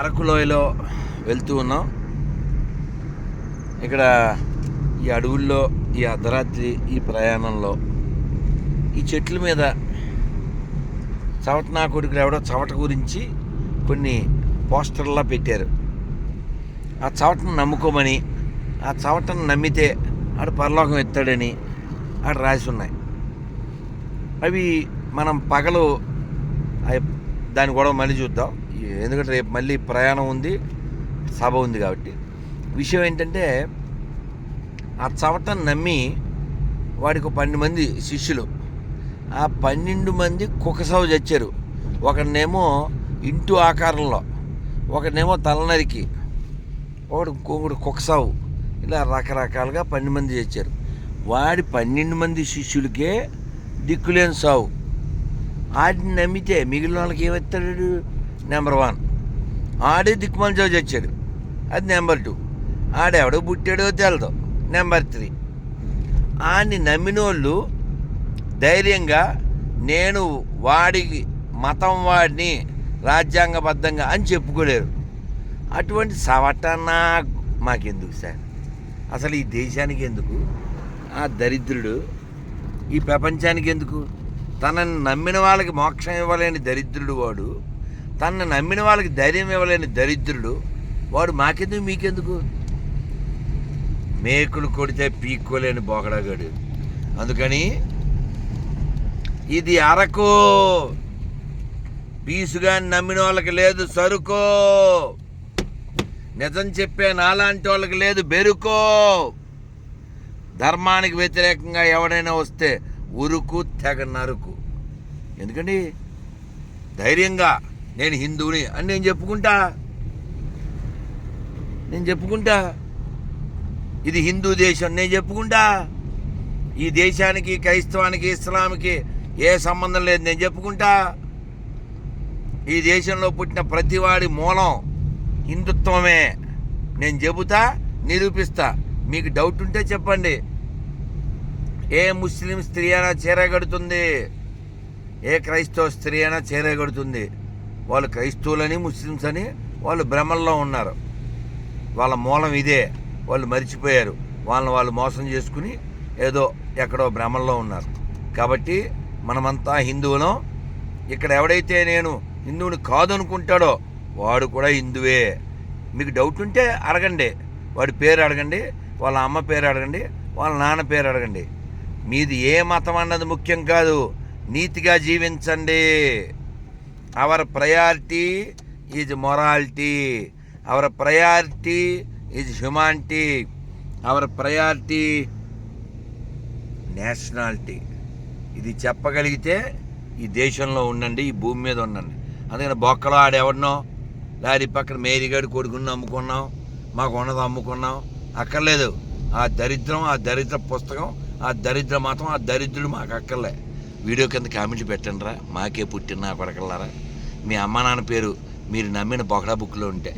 అరకు లోయలో వెళ్తూ ఉన్నాం. ఇక్కడ ఈ అడవుల్లో ఈ అర్ధరాత్రి ఈ ప్రయాణంలో ఈ చెట్ల మీద చవట నా కొడుకులు ఎవడో చవట గురించి కొన్ని పోస్టర్లా పెట్టారు. ఆ చవటను నమ్ముకోమని, ఆ చవటను నమ్మితే ఆడు పరలోకం ఎత్తాడని ఆడు రాసి ఉన్నాయి. అవి మనం పగలు దాని గొడవ మళ్ళీ చూద్దాం, ఎందుకంటే రేపు మళ్ళీ ప్రయాణం ఉంది, సభ ఉంది కాబట్టి. విషయం ఏంటంటే, ఆ చవటను నమ్మి వాడికి 12 మంది శిష్యులు, ఆ 12 మంది కుక్కసావు చచ్చారు. ఒకడినేమో ఇంటూ ఆకారంలో, ఒకడినేమో తలనరికి, ఒకడు కుక్కసావు, ఇలా రకరకాలుగా 12 మంది చచ్చారు. వాడి 12 మంది శిష్యులకే దిక్కులేని సావు. ఆడిని నమ్మితే మిగిలిన వాళ్ళకి ఏమవుతాడు? నెంబర్ 1 ఆడే దిక్కుమాల చావు చచ్చాడు, అది నెంబర్ 2. ఆడెవడో పుట్టాడో తెలదు, నెంబర్ 3. ఆడిని నమ్మిన వాళ్ళు ధైర్యంగా నేను వాడికి మతం వాడిని రాజ్యాంగబద్ధంగా అని చెప్పుకోలేరు. అటువంటి సవటన్నా మాకెందుకు సార్? అసలు ఈ దేశానికి ఎందుకు? ఆ దరిద్రుడు ఈ ప్రపంచానికి ఎందుకు? తనని నమ్మిన వాళ్ళకి మోక్షం ఇవ్వలేని దరిద్రుడు వాడు, తనని నమ్మిన వాళ్ళకి ధైర్యం ఇవ్వలేని దరిద్రుడు వాడు. మాకెందుకు మీకెందుకు? మేకులు కొడితే పీక్కోలేని బోకడాగాడు. అందుకని ఇది అరకు, పీసుగా నమ్మిన వాళ్ళకి లేదు సరుకో, నిజం చెప్పే నాలాంటి వాళ్ళకి లేదు బెరుకో. ధర్మానికి వ్యతిరేకంగా ఎవడైనా వస్తే ఉరుకు తెగ నరుకు. ఎందుకండి ధైర్యంగా నేను హిందువుని అని నేను చెప్పుకుంటా, ఇది హిందూ దేశం నేను చెప్పుకుంటా, ఈ దేశానికి క్రైస్తవానికి ఇస్లాంకి ఏ సంబంధం లేదు నేను చెప్పుకుంటా, ఈ దేశంలో పుట్టిన ప్రతివాడి మూలం హిందుత్వమే నేను చెబుతా, నిరూపిస్తా. మీకు డౌట్ ఉంటే చెప్పండి. ఏ ముస్లిం స్త్రీ అయినా చీర కడుతుంది, ఏ క్రైస్తవ స్త్రీ అయినా చీర కడుతుంది. వాళ్ళు క్రైస్తవులని ముస్లిమ్స్ అని వాళ్ళు భ్రమల్లో ఉన్నారు. వాళ్ళ మూలం ఇదే, వాళ్ళు మర్చిపోయారు. వాళ్ళు మోసం చేసుకుని ఏదో ఎక్కడో భ్రమల్లో ఉన్నారు. కాబట్టి మనమంతా హిందువులం. ఇక్కడ ఎవడైతే నేను హిందువుని కాదనుకుంటాడో వాడు కూడా హిందువే. మీకు డౌట్ ఉంటే అడగండి, వాడి పేరు అడగండి, వాళ్ళ అమ్మ పేరు అడగండి, వాళ్ళ నాన్న పేరు అడగండి. మీది ఏ మతం అన్నది ముఖ్యం కాదు, నీతిగా జీవించండి. Our priority is morality, our priority is humanity, our priority nationality. ఇది చెప్పగలిగితే ఈ దేశంలో ఉండండి, ఈ భూమి మీద ఉండండి. అందుకని బొక్కలో ఆడెవడనో లారీ పక్కన మేరీగాడు కొడుకుని అమ్ముకున్నాం, మాకు ఉన్నది అమ్ముకున్నాం అక్కర్లేదు. ఆ దరిద్రం, ఆ దరిద్ర పుస్తకం, ఆ దరిద్ర మతం, ఆ దరిద్రుడు మాకు అక్కర్లే. వీడియో కింద కామెంట్లు పెట్టండి రా, మాకే పుట్టిన నా కొడకల్లారా. మీ అమ్మ నాన్న పేరు మీరు నమ్మిన బొకడా బుక్లో ఉంటే